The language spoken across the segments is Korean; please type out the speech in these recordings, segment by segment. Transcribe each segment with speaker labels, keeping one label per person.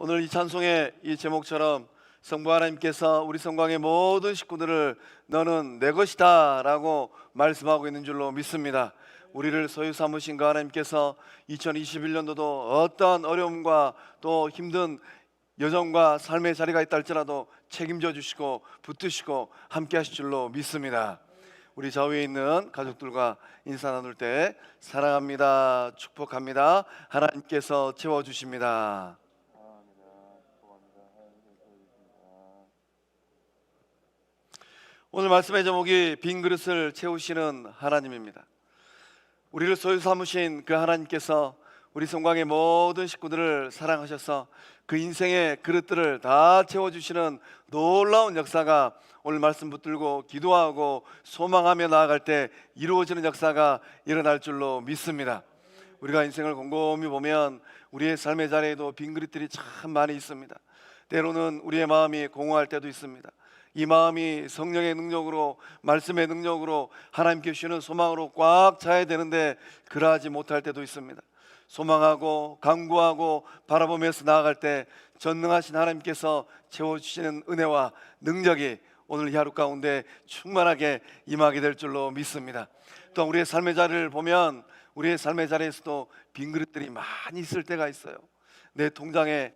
Speaker 1: 오늘 이 찬송의 이 제목처럼 성부 하나님께서 우리 성광의 모든 식구들을 너는 내 것이다 라고 말씀하고 있는 줄로 믿습니다. 우리를 소유 삼으신 그 하나님께서 2021년도도 어떠한 어려움과 또 힘든 여정과 삶의 자리가 있다 할지라도 책임져 주시고 붙드시고 함께 하실 줄로 믿습니다. 우리 좌우에 있는 가족들과 인사 나눌 때 사랑합니다, 축복합니다, 하나님께서 채워주십니다. 오늘 말씀의 제목이 빈 그릇을 채우시는 하나님입니다. 우리를 소유 삼으신 그 하나님께서 우리 성광의 모든 식구들을 사랑하셔서 그 인생의 그릇들을 다 채워주시는 놀라운 역사가 오늘 말씀 붙들고 기도하고 소망하며 나아갈 때 이루어지는 역사가 일어날 줄로 믿습니다. 우리가 인생을 곰곰이 보면 우리의 삶의 자리에도 빈 그릇들이 참 많이 있습니다. 때로는 우리의 마음이 공허할 때도 있습니다. 이 마음이 성령의 능력으로, 말씀의 능력으로, 하나님께 주시는 소망으로 꽉 차야 되는데 그러하지 못할 때도 있습니다. 소망하고 간구하고 바라보면서 나아갈 때 전능하신 하나님께서 채워주시는 은혜와 능력이 오늘 이 하루 가운데 충만하게 임하게 될 줄로 믿습니다. 또 우리의 삶의 자리를 보면 우리의 삶의 자리에서도 빈 그릇들이 많이 있을 때가 있어요. 내 통장에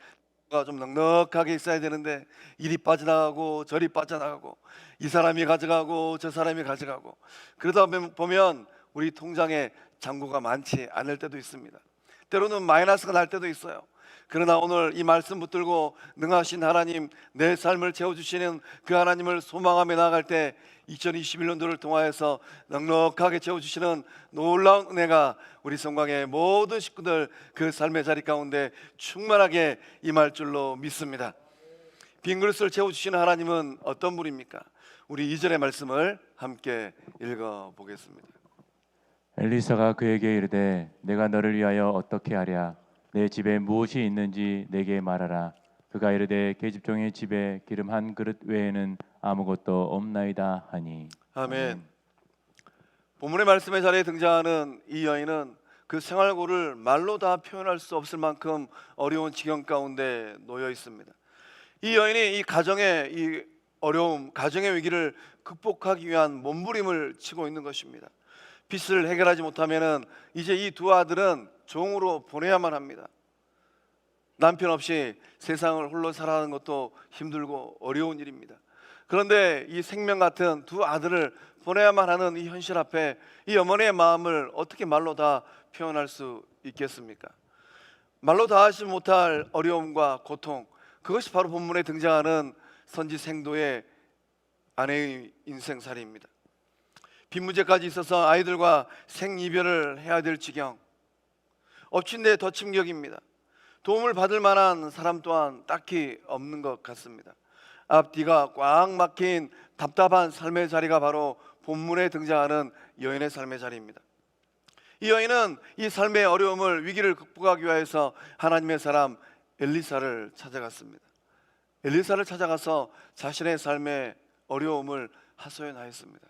Speaker 1: 좀 넉넉하게 있어야 되는데 이리 빠져나가고 저리 빠져나가고 이 사람이 가져가고 저 사람이 가져가고 그러다 보면 우리 통장에 잔고가 많지 않을 때도 있습니다. 때로는 마이너스가 날 때도 있어요. 그러나 오늘 이 말씀 붙들고 능하신 하나님, 내 삶을 채워주시는 그 하나님을 소망하며 나아갈 때 2021년도를 통하여서 넉넉하게 채워주시는 놀라운 은혜가 우리 성광의 모든 식구들 그 삶의 자리 가운데 충만하게 임할 줄로 믿습니다. 빈 그릇을 채워주시는 하나님은 어떤 분입니까? 우리 2절의 말씀을 함께 읽어보겠습니다.
Speaker 2: 엘리사가 그에게 이르되 내가 너를 위하여 어떻게 하랴? 내 집에 무엇이 있는지 내게 말하라. 그가 이르되 계집종의 집에 기름 한 그릇 외에는 아무것도 없나이다 하니.
Speaker 1: 아멘. 본문의 말씀의 자리에 등장하는 이 여인은 그 생활고를 말로 다 표현할 수 없을 만큼 어려운 지경 가운데 놓여 있습니다. 이 여인이 이 가정의 이 어려움, 가정의 위기를 극복하기 위한 몸부림을 치고 있는 것입니다. 빚을 해결하지 못하면은 이제 이 두 아들은 종으로 보내야만 합니다. 남편 없이 세상을 홀로 살아가는 것도 힘들고 어려운 일입니다. 그런데 이 생명 같은 두 아들을 보내야만 하는 이 현실 앞에 이 어머니의 마음을 어떻게 말로 다 표현할 수 있겠습니까? 말로 다 하지 못할 어려움과 고통, 그것이 바로 본문에 등장하는 선지생도의 아내의 인생살이입니다. 빚 문제까지 있어서 아이들과 생이별을 해야 될 지경, 엎친 데 덮친 격입니다. 도움을 받을 만한 사람 또한 딱히 없는 것 같습니다. 앞뒤가 꽉 막힌 답답한 삶의 자리가 바로 본문에 등장하는 여인의 삶의 자리입니다. 이 여인은 이 삶의 어려움을, 위기를 극복하기 위해서 하나님의 사람 엘리사를 찾아갔습니다. 엘리사를 찾아가서 자신의 삶의 어려움을 하소연하였습니다.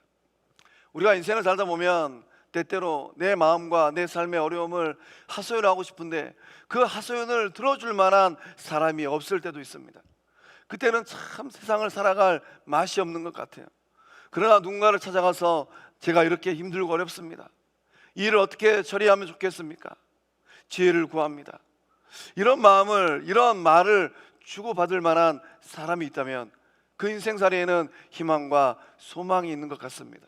Speaker 1: 우리가 인생을 살다 보면 때때로 내 마음과 내 삶의 어려움을 하소연하고 싶은데 그 하소연을 들어줄 만한 사람이 없을 때도 있습니다. 그때는 참 세상을 살아갈 맛이 없는 것 같아요. 그러나 누군가를 찾아가서 제가 이렇게 힘들고 어렵습니다. 이 일을 어떻게 처리하면 좋겠습니까? 지혜를 구합니다. 이런 마음을, 이런 말을 주고받을 만한 사람이 있다면 그 인생살이에는 희망과 소망이 있는 것 같습니다.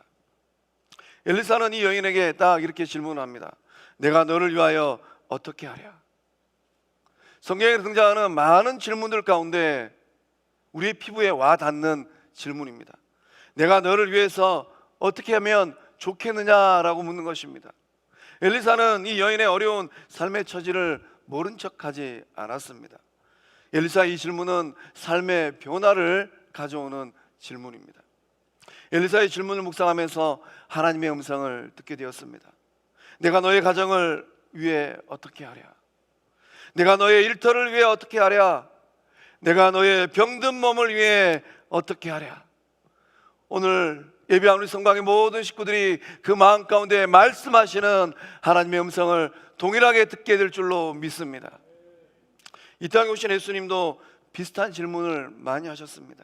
Speaker 1: 엘리사는 이 여인에게 딱 이렇게 질문합니다. 내가 너를 위하여 어떻게 하랴? 성경에 등장하는 많은 질문들 가운데 우리의 피부에 와 닿는 질문입니다. 내가 너를 위해서 어떻게 하면 좋겠느냐라고 묻는 것입니다. 엘리사는 이 여인의 어려운 삶의 처지를 모른 척하지 않았습니다. 엘리사의 이 질문은 삶의 변화를 가져오는 질문입니다. 엘리사의 질문을 묵상하면서 하나님의 음성을 듣게 되었습니다. 내가 너의 가정을 위해 어떻게 하랴? 내가 너의 일터를 위해 어떻게 하랴? 내가 너의 병든 몸을 위해 어떻게 하랴? 오늘 예배하는 우리 성광의 모든 식구들이 그 마음 가운데 말씀하시는 하나님의 음성을 동일하게 듣게 될 줄로 믿습니다. 이 땅에 오신 예수님도 비슷한 질문을 많이 하셨습니다.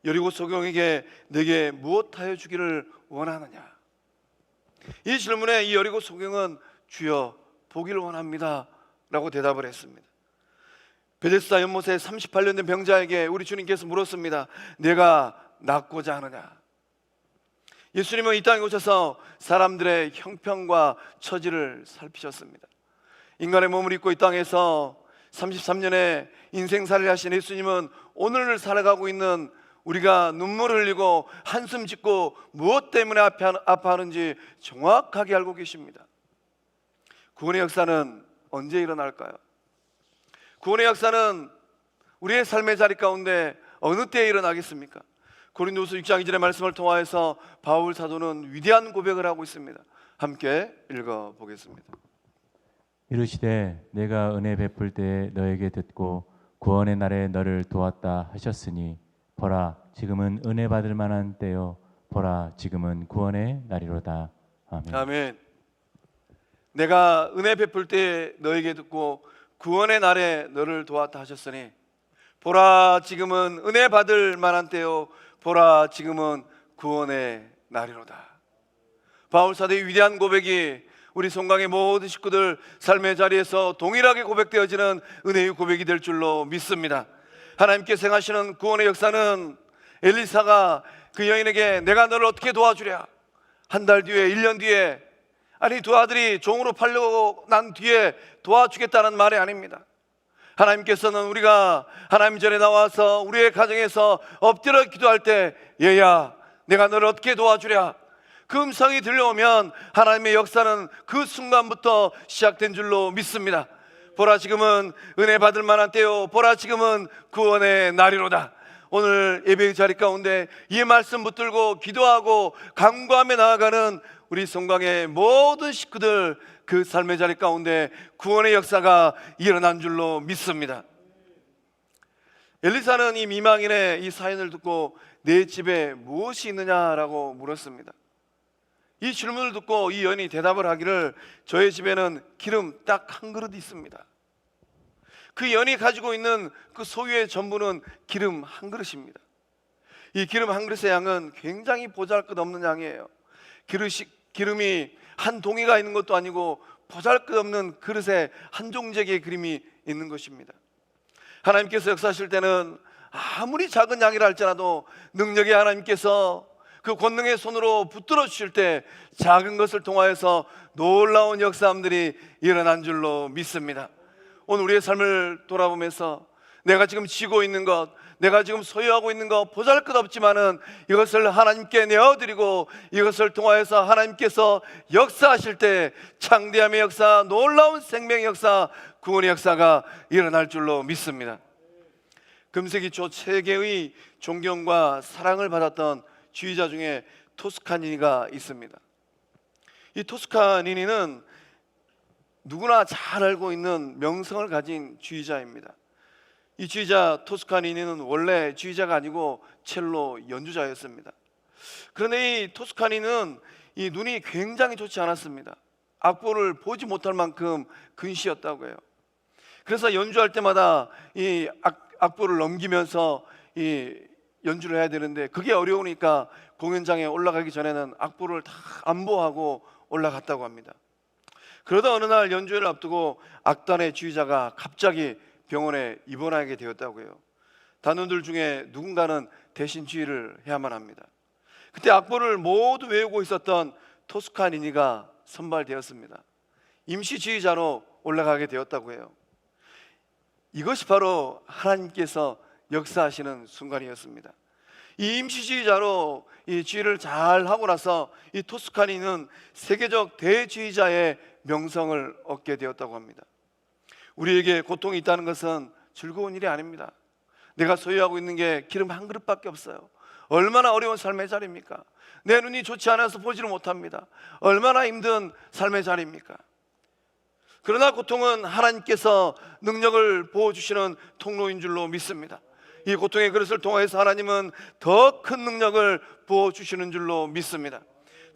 Speaker 1: 여리고 소경에게 내게 무엇하여 주기를 원하느냐? 이 질문에 이 여리고 소경은 주여 보기를 원합니다 라고 대답을 했습니다. 베데스다 연못에 38년 된 병자에게 우리 주님께서 물었습니다. 내가 낫고자 하느냐? 예수님은 이 땅에 오셔서 사람들의 형편과 처지를 살피셨습니다. 인간의 몸을 입고 이 땅에서 33년의 인생살이를 하신 예수님은 오늘을 살아가고 있는 우리가 눈물을 흘리고 한숨 짓고 무엇 때문에 아파하는지 정확하게 알고 계십니다. 구원의 역사는 언제 일어날까요? 구원의 역사는 우리의 삶의 자리 가운데 어느 때에 일어나겠습니까? 고린도후서 6장 2절의 말씀을 통하여서 바울 사도는 위대한 고백을 하고 있습니다. 함께 읽어보겠습니다.
Speaker 2: 이르시되 내가 은혜 베풀 때에 너에게 듣고 구원의 날에 너를 도왔다 하셨으니 보라 지금은 은혜 받을 만한 때요 보라 지금은 구원의 날이로다. 아멘.
Speaker 1: 아멘. 내가 은혜 베풀 때에 너에게 듣고 구원의 날에 너를 도왔다 하셨으니 보라 지금은 은혜 받을 만한 때요 보라 지금은 구원의 날이로다. 바울 사도의 위대한 고백이 우리 송강의 모든 식구들 삶의 자리에서 동일하게 고백되어지는 은혜의 고백이 될 줄로 믿습니다. 하나님께서 행하시는 구원의 역사는 엘리사가 그 여인에게 내가 너를 어떻게 도와주랴, 한 달 뒤에 1년 뒤에, 아니 두 아들이 종으로 팔려고 난 뒤에 도와주겠다는 말이 아닙니다. 하나님께서는 우리가 하나님 전에 나와서 우리의 가정에서 엎드려 기도할 때 얘야 내가 너를 어떻게 도와주랴, 그 음성이 들려오면 하나님의 역사는 그 순간부터 시작된 줄로 믿습니다. 보라 지금은 은혜 받을 만한 때요 보라 지금은 구원의 날이로다. 오늘 예배의 자리 가운데 이 말씀 붙들고 기도하고 간구하며 나아가는 우리 송강의 모든 식구들 그 삶의 자리 가운데 구원의 역사가 일어난 줄로 믿습니다. 엘리사는 이 미망인의 이 사연을 듣고 내 집에 무엇이 있느냐라고 물었습니다. 이 질문을 듣고 이 여인이 대답을 하기를 저의 집에는 기름 딱 한 그릇 있습니다. 그 여인이 가지고 있는 그 소유의 전부는 기름 한 그릇입니다. 이 기름 한 그릇의 양은 굉장히 보잘것없는 양이에요. 기름이 한 동이가 있는 것도 아니고 보잘것없는 그릇에 한 종재기의 기름이 있는 것입니다. 하나님께서 역사하실 때는 아무리 작은 양이라 할지라도 능력의 하나님께서 그 권능의 손으로 붙들어 주실 때 작은 것을 통하여서 놀라운 역사함들이 일어난 줄로 믿습니다. 오늘 우리의 삶을 돌아보면서 내가 지금 쥐고 있는 것, 내가 지금 소유하고 있는 것 보잘것없지만은 이것을 하나님께 내어드리고 이것을 통하여서 하나님께서 역사하실 때 창대함의 역사, 놀라운 생명의 역사, 구원의 역사가 일어날 줄로 믿습니다. 금세기 초 세계의 존경과 사랑을 받았던 지휘자 중에 토스카니니가 있습니다. 이 토스카니니는 누구나 잘 알고 있는 명성을 가진 지휘자입니다. 이 지휘자 토스카니니는 원래 지휘자가 아니고 첼로 연주자였습니다. 그런데 이 토스카니는 이 눈이 굉장히 좋지 않았습니다. 악보를 보지 못할 만큼 근시였다고 해요. 그래서 연주할 때마다 이 악보를 넘기면서 이 연주를 해야 되는데 그게 어려우니까 공연장에 올라가기 전에는 악보를 다 안보하고 올라갔다고 합니다. 그러다 어느 날 연주회를 앞두고 악단의 지휘자가 갑자기 병원에 입원하게 되었다고 해요. 단원들 중에 누군가는 대신 지휘를 해야만 합니다. 그때 악보를 모두 외우고 있었던 토스카니니가 선발되었습니다. 임시 지휘자로 올라가게 되었다고 해요. 이것이 바로 하나님께서 역사하시는 순간이었습니다. 이 임시 지휘자로 이 지휘를 잘 하고 나서 이 토스카니는 세계적 대지휘자의 명성을 얻게 되었다고 합니다. 우리에게 고통이 있다는 것은 즐거운 일이 아닙니다. 내가 소유하고 있는 게 기름 한 그릇밖에 없어요. 얼마나 어려운 삶의 자리입니까? 내 눈이 좋지 않아서 보지를 못합니다. 얼마나 힘든 삶의 자리입니까? 그러나 고통은 하나님께서 능력을 부어주시는 통로인 줄로 믿습니다. 이 고통의 그릇을 통해서 하나님은 더 큰 능력을 부어주시는 줄로 믿습니다.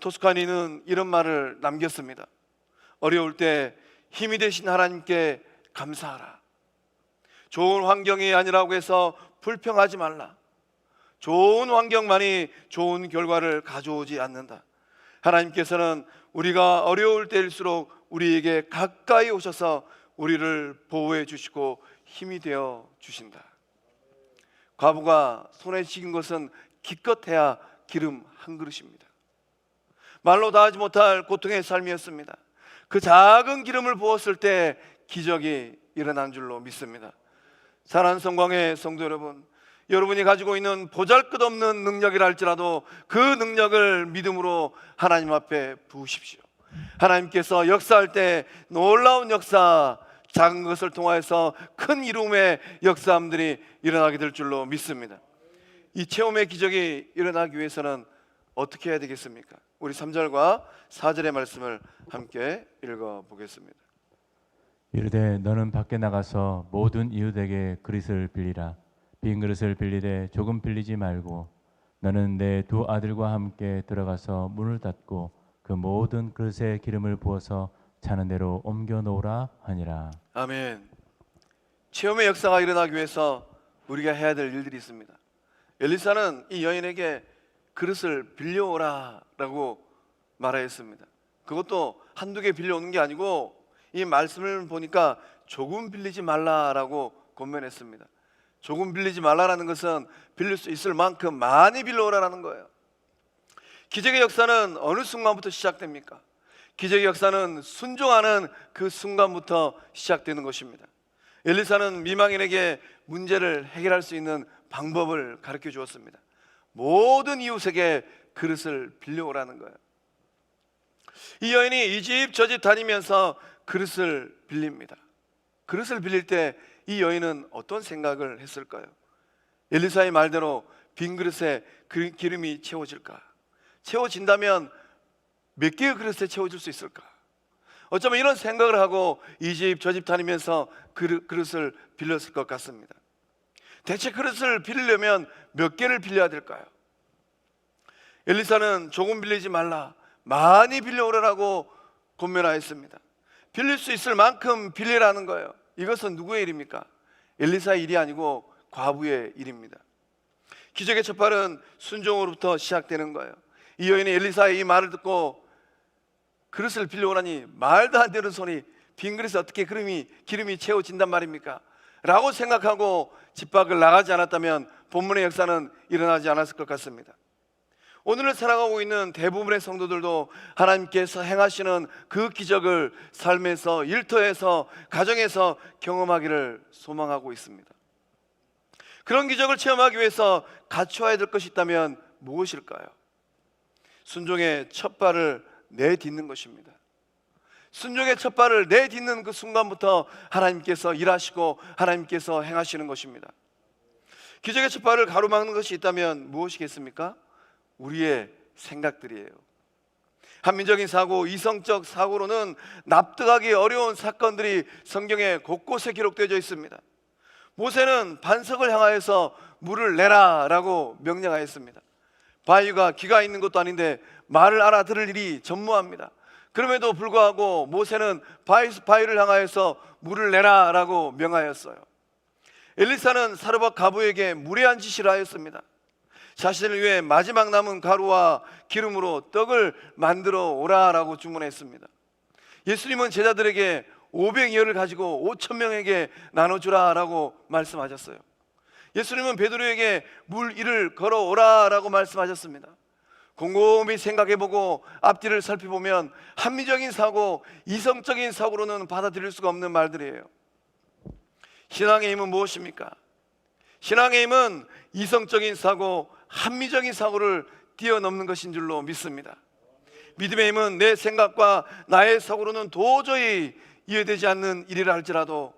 Speaker 1: 토스카니는 이런 말을 남겼습니다. 어려울 때 힘이 되신 하나님께 감사하라. 좋은 환경이 아니라고 해서 불평하지 말라. 좋은 환경만이 좋은 결과를 가져오지 않는다. 하나님께서는 우리가 어려울 때일수록 우리에게 가까이 오셔서 우리를 보호해 주시고 힘이 되어 주신다. 과부가 손에 쥐긴 것은 기껏해야 기름 한 그릇입니다. 말로 다 하지 못할 고통의 삶이었습니다. 그 작은 기름을 부었을 때 기적이 일어난 줄로 믿습니다. 사랑하는 성광의 성도 여러분, 여러분이 가지고 있는 보잘것없는 능력이라 할지라도 그 능력을 믿음으로 하나님 앞에 부으십시오. 하나님께서 역사할 때 놀라운 역사, 작은 것을 통하여서 큰 이름의 역사함들이 일어나게 될 줄로 믿습니다. 이 체험의 기적이 일어나기 위해서는 어떻게 해야 되겠습니까? 우리 3절과 4절의 말씀을 함께 읽어보겠습니다.
Speaker 2: 이르되 너는 밖에 나가서 모든 이웃에게 그릇을 빌리라. 빈 그릇을 빌리되 조금 빌리지 말고 너는 내 두 아들과 함께 들어가서 문을 닫고 그 모든 그릇에 기름을 부어서 자는 대로 옮겨 놓으라 하니라.
Speaker 1: 아멘. 체험의 역사가 일어나기 위해서 우리가 해야 될 일들이 있습니다. 엘리사는 이 여인에게 그릇을 빌려오라 라고 말하였습니다. 그것도 한두 개 빌려오는 게 아니고 이 말씀을 보니까 조금 빌리지 말라라고 권면했습니다. 조금 빌리지 말라라는 것은 빌릴 수 있을 만큼 많이 빌려오라라는 거예요. 기적의 역사는 어느 순간부터 시작됩니까? 기적의 역사는 순종하는 그 순간부터 시작되는 것입니다. 엘리사는 미망인에게 문제를 해결할 수 있는 방법을 가르쳐 주었습니다. 모든 이웃에게 그릇을 빌려오라는 거예요. 이 여인이 이 집 저 집 다니면서 그릇을 빌립니다. 그릇을 빌릴 때 이 여인은 어떤 생각을 했을까요? 엘리사의 말대로 빈 그릇에 기름이 채워질까? 채워진다면 몇 개의 그릇에 채워질 수 있을까? 어쩌면 이런 생각을 하고 이 집 저 집 다니면서 그릇을 빌렸을 것 같습니다. 대체 그릇을 빌리려면 몇 개를 빌려야 될까요? 엘리사는 조금 빌리지 말라, 많이 빌려오라고 권면하였습니다. 빌릴 수 있을 만큼 빌리라는 거예요. 이것은 누구의 일입니까? 엘리사의 일이 아니고 과부의 일입니다. 기적의 첫 발은 순종으로부터 시작되는 거예요. 이 여인이 엘리사의 이 말을 듣고 그릇을 빌려오라니 말도 안 되는 소리, 빈 그릇에 어떻게 기름이 채워진단 말입니까? 라고 생각하고 집 밖을 나가지 않았다면 본문의 역사는 일어나지 않았을 것 같습니다. 오늘을 살아가고 있는 대부분의 성도들도 하나님께서 행하시는 그 기적을 삶에서, 일터에서, 가정에서 경험하기를 소망하고 있습니다. 그런 기적을 체험하기 위해서 갖춰야 될 것이 있다면 무엇일까요? 순종의 첫 발을 내딛는 것입니다. 순종의 첫 발을 내딛는 그 순간부터 하나님께서 일하시고 하나님께서 행하시는 것입니다. 기적의 첫 발을 가로막는 것이 있다면 무엇이겠습니까? 우리의 생각들이에요. 한민적인 사고, 이성적 사고로는 납득하기 어려운 사건들이 성경에 곳곳에 기록되어 있습니다. 모세는 반석을 향하여서 물을 내라 라고 명령하였습니다. 바위가 귀가 있는 것도 아닌데 말을 알아들을 일이 전무합니다. 그럼에도 불구하고 모세는 바위를 향하여서 물을 내라 라고 명하였어요. 엘리사는 사르밧 과부에게 무례한 지시를 하였습니다. 자신을 위해 마지막 남은 가루와 기름으로 떡을 만들어 오라라고 주문했습니다. 예수님은 제자들에게 500여를 가지고 5,000명에게 나눠주라라고 말씀하셨어요. 예수님은 베드로에게 물 위를 걸어오라라고 말씀하셨습니다. 곰곰이 생각해보고 앞뒤를 살펴보면 합리적인 사고, 이성적인 사고로는 받아들일 수가 없는 말들이에요. 신앙의 힘은 무엇입니까? 신앙의 힘은 이성적인 사고, 합리적인 사고를 뛰어넘는 것인 줄로 믿습니다. 믿음의 힘은 내 생각과 나의 사고로는 도저히 이해되지 않는 일이라 할지라도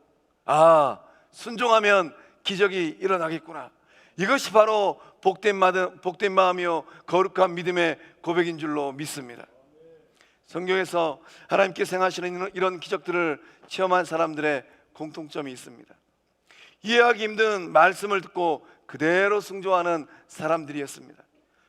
Speaker 1: 순종하면 기적이 일어나겠구나. 이것이 바로 복된 마음이요 거룩한 믿음의 고백인 줄로 믿습니다. 성경에서 하나님께서 행하시는 이런 기적들을 체험한 사람들의 공통점이 있습니다. 이해하기 힘든 말씀을 듣고 그대로 순종하는 사람들이었습니다.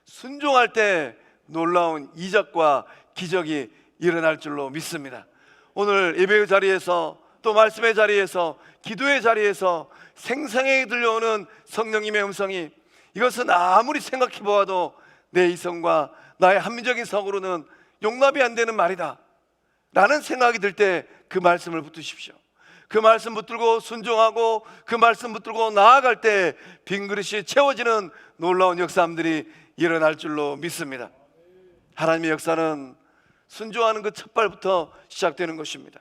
Speaker 1: 순종할 때 놀라운 이적과 기적이 일어날 줄로 믿습니다. 오늘 예배의 자리에서 또 말씀의 자리에서, 기도의 자리에서 생생하게 들려오는 성령님의 음성이, 이것은 아무리 생각해 보아도 내 이성과 나의 합리적인 사고로는 용납이 안 되는 말이다 라는 생각이 들 때 그 말씀을 붙드십시오. 그 말씀 붙들고 순종하고 그 말씀 붙들고 나아갈 때 빈 그릇이 채워지는 놀라운 역사들이 일어날 줄로 믿습니다. 하나님의 역사는 순종하는 그 첫 발부터 시작되는 것입니다.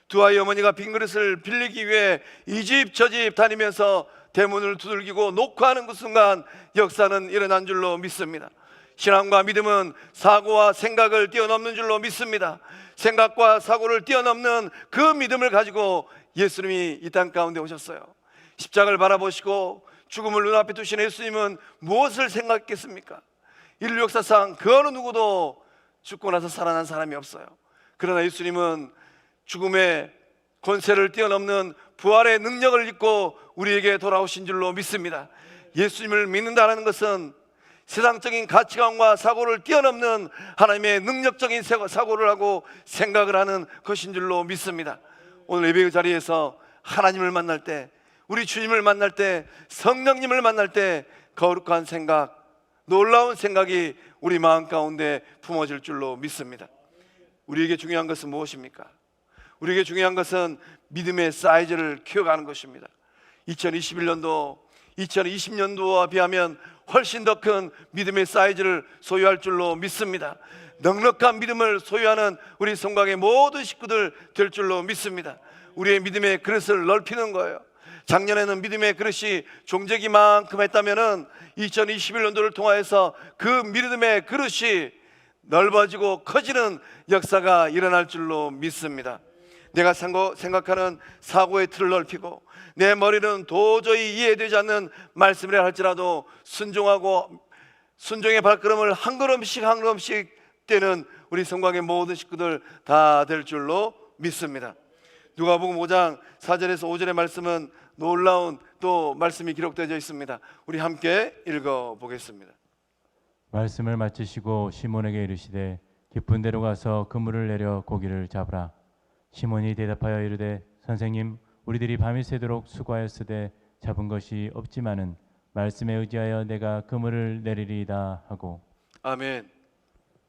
Speaker 1: 두 아이 어머니가 빈 그릇을 빌리기 위해 이 집 저 집 다니면서 대문을 두들기고 녹화하는 그 순간 역사는 일어난 줄로 믿습니다. 신앙과 믿음은 사고와 생각을 뛰어넘는 줄로 믿습니다. 생각과 사고를 뛰어넘는 그 믿음을 가지고 예수님이 이 땅 가운데 오셨어요. 십자가를 바라보시고 죽음을 눈앞에 두신 예수님은 무엇을 생각했겠습니까? 인류 역사상 그 어느 누구도 죽고 나서 살아난 사람이 없어요. 그러나 예수님은 죽음의 권세를 뛰어넘는 부활의 능력을 입고 우리에게 돌아오신 줄로 믿습니다. 예수님을 믿는다는 것은 세상적인 가치관과 사고를 뛰어넘는 하나님의 능력적인 사고를 하고 생각을 하는 것인 줄로 믿습니다. 오늘 예배 자리에서 하나님을 만날 때, 우리 주님을 만날 때, 성령님을 만날 때 거룩한 생각, 놀라운 생각이 우리 마음 가운데 품어질 줄로 믿습니다. 우리에게 중요한 것은 무엇입니까? 우리에게 중요한 것은 믿음의 사이즈를 키워가는 것입니다. 2021년도 2020년도와 비하면 훨씬 더 큰 믿음의 사이즈를 소유할 줄로 믿습니다. 넉넉한 믿음을 소유하는 우리 성곽의 모든 식구들 될 줄로 믿습니다. 우리의 믿음의 그릇을 넓히는 거예요. 작년에는 믿음의 그릇이 종재기만큼 했다면 2021년도를 통하여서 그 믿음의 그릇이 넓어지고 커지는 역사가 일어날 줄로 믿습니다. 내가 생각하는 사고의 틀을 넓히고 내 머리는 도저히 이해되지 않는 말씀이라 할지라도 순종의 발걸음을 한 걸음씩 한 걸음씩 떼는 우리 성곽의 모든 식구들 다 될 줄로 믿습니다. 누가복음 5장 4절에서 5절의 말씀은 놀라운 또 말씀이 기록되어 있습니다. 우리 함께 읽어보겠습니다.
Speaker 2: 말씀을 마치시고 시몬에게 이르시되 깊은 데로 가서 그물을 내려 고기를 잡으라. 시몬이 대답하여 이르되 선생님, 우리들이 밤이 새도록 수고하였으되 잡은 것이 없지만은 말씀에 의지하여 내가 그물을 내리리이다 하고.
Speaker 1: 아멘.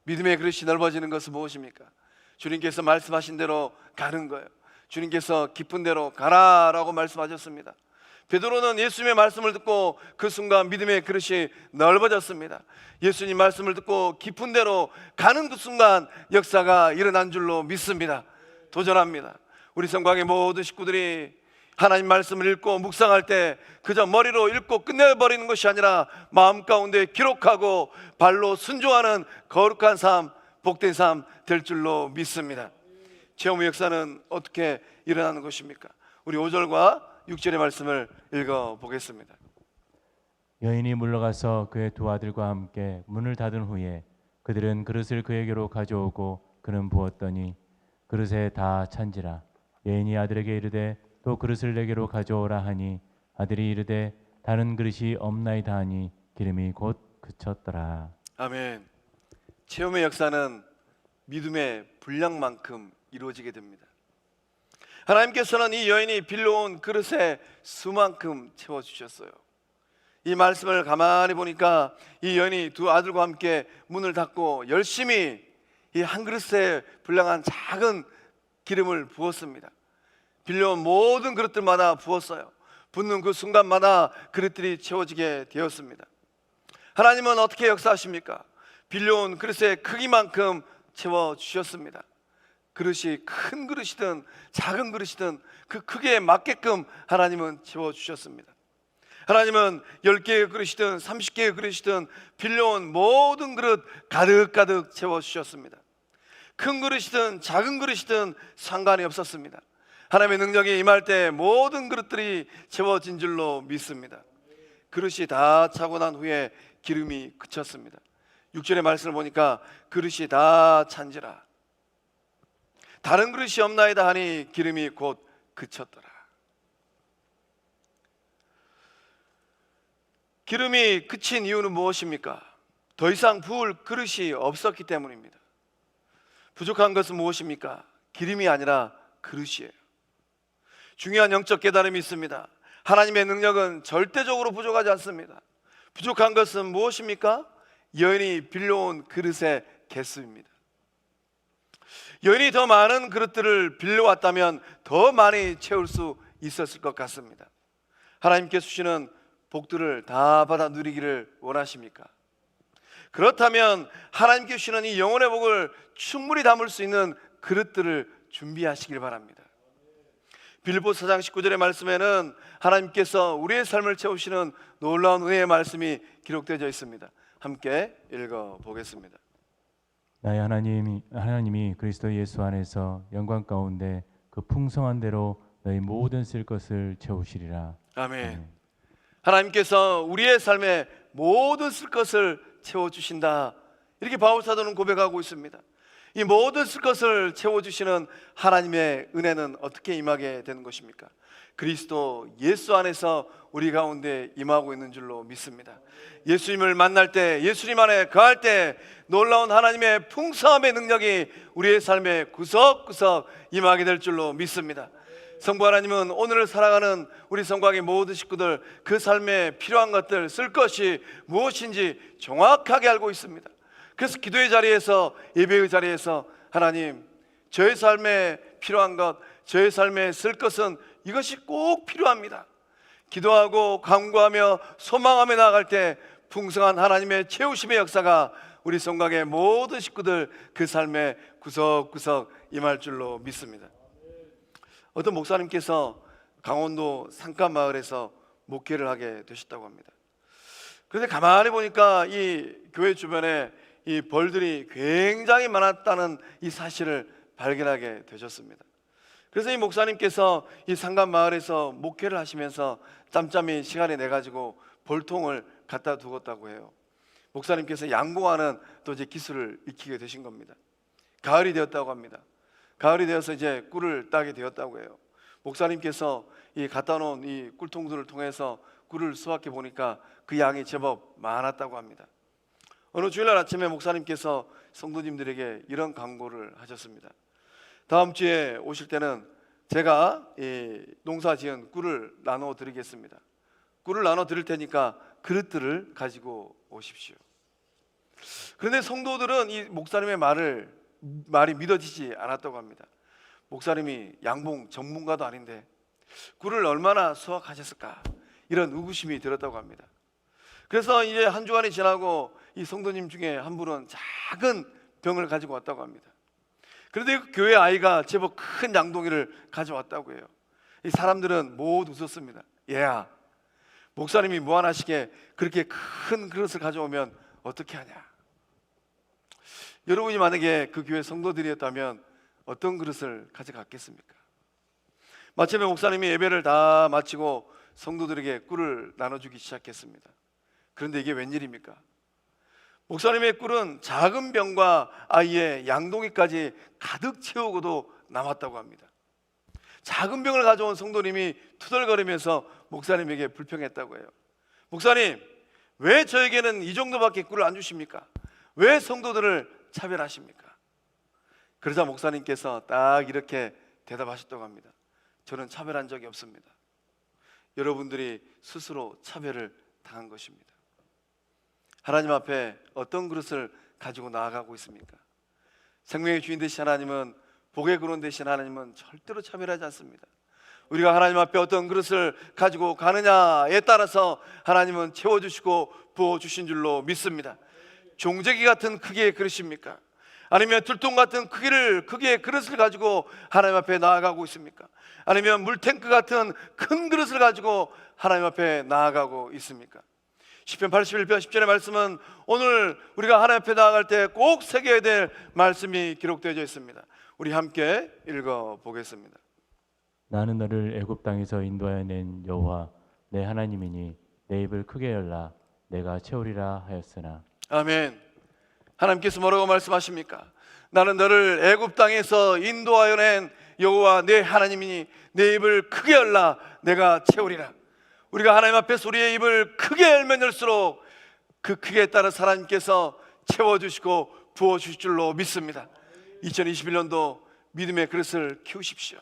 Speaker 1: 믿음의 그릇이 넓어지는 것은 무엇입니까? 주님께서 말씀하신 대로 가는 거예요. 주님께서 깊은 데로 가라라고 말씀하셨습니다. 베드로는 예수님의 말씀을 듣고 그 순간 믿음의 그릇이 넓어졌습니다. 예수님 말씀을 듣고 깊은 데로 가는 그 순간 역사가 일어난 줄로 믿습니다. 도전합니다. 우리 성곽의 모든 식구들이 하나님 말씀을 읽고 묵상할 때 그저 머리로 읽고 끝내버리는 것이 아니라 마음 가운데 기록하고 발로 순종하는 거룩한 삶, 복된 삶 될 줄로 믿습니다. 체험의 역사는 어떻게 일어나는 것입니까? 우리 5절과 6절의 말씀을 읽어보겠습니다.
Speaker 2: 여인이 물러가서 그의 두 아들과 함께 문을 닫은 후에 그들은 그릇을 그에게로 가져오고 그는 부었더니 그릇에 다 찬지라. 여인이 아들에게 이르되 또 그릇을 내게로 가져오라 하니 아들이 이르되 다른 그릇이 없나이다 하니 기름이 곧 그쳤더라.
Speaker 1: 아멘. 체험의 역사는 믿음의 분량만큼 이루어지게 됩니다. 하나님께서는 이 여인이 빌려온 그릇에 수만큼 채워주셨어요. 이 말씀을 가만히 보니까 이 여인이 두 아들과 함께 문을 닫고 열심히 이 한 그릇에 분량한 작은 기름을 부었습니다. 빌려온 모든 그릇들마다 부었어요. 붓는 그 순간마다 그릇들이 채워지게 되었습니다. 하나님은 어떻게 역사하십니까? 빌려온 그릇의 크기만큼 채워주셨습니다. 그릇이 큰 그릇이든 작은 그릇이든 그 크기에 맞게끔 하나님은 채워주셨습니다. 하나님은 10개의 그릇이든 30개의 그릇이든 빌려온 모든 그릇 가득가득 채워주셨습니다. 큰 그릇이든 작은 그릇이든 상관이 없었습니다. 하나님의 능력이 임할 때 모든 그릇들이 채워진 줄로 믿습니다. 그릇이 다 차고 난 후에 기름이 그쳤습니다. 6절의 말씀을 보니까 그릇이 다 찬지라. 다른 그릇이 없나이다 하니 기름이 곧 그쳤더라. 기름이 그친 이유는 무엇입니까? 더 이상 부을 그릇이 없었기 때문입니다. 부족한 것은 무엇입니까? 기름이 아니라 그릇이에요. 중요한 영적 깨달음이 있습니다. 하나님의 능력은 절대적으로 부족하지 않습니다. 부족한 것은 무엇입니까? 여인이 빌려온 그릇의 개수입니다. 여인이 더 많은 그릇들을 빌려왔다면 더 많이 채울 수 있었을 것 같습니다. 하나님께 주시는 복들을 다 받아 누리기를 원하십니까? 그렇다면 하나님께 주시는 이 영혼의 복을 충분히 담을 수 있는 그릇들을 준비하시길 바랍니다. 빌립보서 4장 19절의 말씀에는 하나님께서 우리의 삶을 채우시는 놀라운 은혜의 말씀이 기록되어 있습니다. 함께 읽어보겠습니다.
Speaker 2: 나의 하나님이 그리스도 예수 안에서 영광 가운데 그 풍성한 대로 너희 모든 쓸 것을 채우시리라.
Speaker 1: 아멘. 하나님께서 우리의 삶에 모든 쓸 것을 채워주신다, 이렇게 바울 사도는 고백하고 있습니다. 이 모든 쓸 것을 채워주시는 하나님의 은혜는 어떻게 임하게 되는 것입니까? 그리스도 예수 안에서 우리 가운데 임하고 있는 줄로 믿습니다. 예수님을 만날 때, 예수님 안에 거할 때 놀라운 하나님의 풍성함의 능력이 우리의 삶에 구석구석 임하게 될 줄로 믿습니다. 성부 하나님은 오늘을 살아가는 우리 성곽의 모든 식구들, 그 삶에 필요한 것들, 쓸 것이 무엇인지 정확하게 알고 있습니다. 그래서 기도의 자리에서, 예배의 자리에서 하나님, 저의 삶에 필요한 것, 저의 삶에 쓸 것은 이것이 꼭 필요합니다. 기도하고 간구하며 소망하며 나아갈 때 풍성한 하나님의 채우심의 역사가 우리 성곽의 모든 식구들 그 삶에 구석구석 임할 줄로 믿습니다. 어떤 목사님께서 강원도 산간마을에서 목회를 하게 되셨다고 합니다. 그런데 가만히 보니까 이 교회 주변에 이 벌들이 굉장히 많았다는 이 사실을 발견하게 되셨습니다. 그래서 이 목사님께서 이 산간마을에서 목회를 하시면서 짬짬이 시간을 내가지고 벌통을 갖다 두었다고 해요. 목사님께서 양봉하는 또 이제 기술을 익히게 되신 겁니다. 가을이 되었다고 합니다. 가을이 되어서 이제 꿀을 따게 되었다고 해요. 목사님께서 이 갖다 놓은 이 꿀통들을 통해서 꿀을 수확해 보니까 그 양이 제법 많았다고 합니다. 어느 주일날 아침에 목사님께서 성도님들에게 이런 강구를 하셨습니다. 다음 주에 오실 때는 제가 이 농사 지은 꿀을 나눠 드리겠습니다. 꿀을 나눠 드릴 테니까 그릇들을 가지고 오십시오. 그런데 성도들은 이 목사님의 말이 믿어지지 않았다고 합니다. 목사님이 양봉 전문가도 아닌데 꿀을 얼마나 수확하셨을까, 이런 의구심이 들었다고 합니다. 그래서 이제 한 주간이 지나고 이 성도님 중에 한 분은 작은 병을 가지고 왔다고 합니다. 그런데 그 교회 아이가 제법 큰 양동이를 가져왔다고 해요. 이 사람들은 모두 웃었습니다. 얘야, 목사님이 무한하시게 그렇게 큰 그릇을 가져오면 어떻게 하냐. 여러분이 만약에 그 교회 성도들이었다면 어떤 그릇을 가져갔겠습니까? 마침에 목사님이 예배를 다 마치고 성도들에게 꿀을 나눠주기 시작했습니다. 그런데 이게 웬일입니까? 목사님의 꿀은 작은 병과 아이의 양동이까지 가득 채우고도 남았다고 합니다. 작은 병을 가져온 성도님이 투덜거리면서 목사님에게 불평했다고 해요. 목사님, 왜 저에게는 이 정도밖에 꿀을 안 주십니까? 왜 성도들을 차별하십니까? 그러자 목사님께서 딱 이렇게 대답하셨다고 합니다. 저는 차별한 적이 없습니다. 여러분들이 스스로 차별을 당한 것입니다. 하나님 앞에 어떤 그릇을 가지고 나아가고 있습니까? 생명의 주인 되신 하나님은, 복의 근원 되신 하나님은 절대로 차별하지 않습니다. 우리가 하나님 앞에 어떤 그릇을 가지고 가느냐에 따라서 하나님은 채워주시고 부어주신 줄로 믿습니다. 종재기 같은 크기의 그릇입니까? 아니면 들통 같은 크기의 그릇을 가지고 하나님 앞에 나아가고 있습니까? 아니면 물탱크 같은 큰 그릇을 가지고 하나님 앞에 나아가고 있습니까? 시편 81편 10절의 말씀은 오늘 우리가 하나님 앞에 나아갈 때 꼭 새겨야 될 말씀이 기록되어 있습니다. 우리 함께 읽어보겠습니다.
Speaker 2: 나는 너를 애굽 땅에서 인도하여 낸 여호와 내 하나님이니 내 입을 크게 열라 내가 채우리라 하였으나.
Speaker 1: 아멘. 하나님께서 뭐라고 말씀하십니까? 나는 너를 애굽 땅에서 인도하여 낸 여호와 내 하나님이니 내 입을 크게 열라 내가 채우리라. 우리가 하나님 앞에서 우리의 입을 크게 열면 열수록 그 크기에 따라 하나님께서 채워주시고 부어주실 줄로 믿습니다. 2021년도 믿음의 그릇을 키우십시오.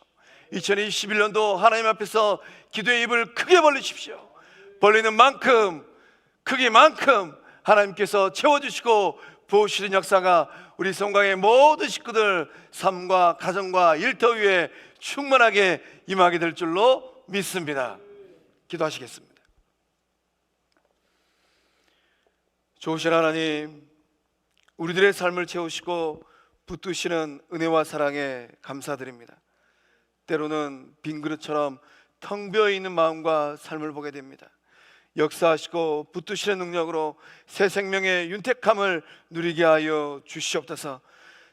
Speaker 1: 2021년도 하나님 앞에서 기도의 입을 크게 벌리십시오. 벌리는 만큼, 크기만큼 하나님께서 채워주시고 부으시는 역사가 우리 성강의 모든 식구들 삶과 가정과 일터 위에 충만하게 임하게 될 줄로 믿습니다. 기도하시겠습니다. 좋으신 하나님, 우리들의 삶을 채우시고 붙드시는 은혜와 사랑에 감사드립니다. 때로는 빈 그릇처럼 텅 비어 있는 마음과 삶을 보게 됩니다. 역사하시고 붙드시는 능력으로 새 생명의 윤택함을 누리게 하여 주시옵소서.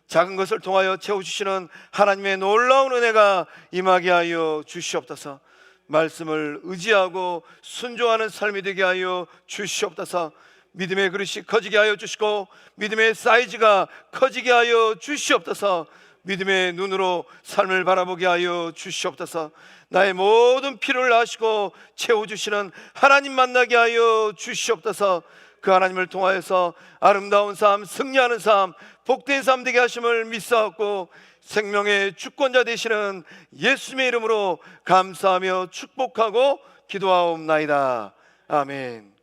Speaker 1: 작은 것을 통하여 채워주시는 하나님의 놀라운 은혜가 임하게 하여 주시옵소서. 말씀을 의지하고 순종하는 삶이 되게 하여 주시옵소서. 믿음의 그릇이 커지게 하여 주시고 믿음의 사이즈가 커지게 하여 주시옵소서. 믿음의 눈으로 삶을 바라보게 하여 주시옵소서. 나의 모든 필요를 아시고 채워주시는 하나님 만나게 하여 주시옵소서. 그 하나님을 통하여서 아름다운 삶, 승리하는 삶, 복된 삶 되게 하심을 믿사옵고 생명의 주권자 되시는 예수님의 이름으로 감사하며 축복하고 기도하옵나이다. 아멘.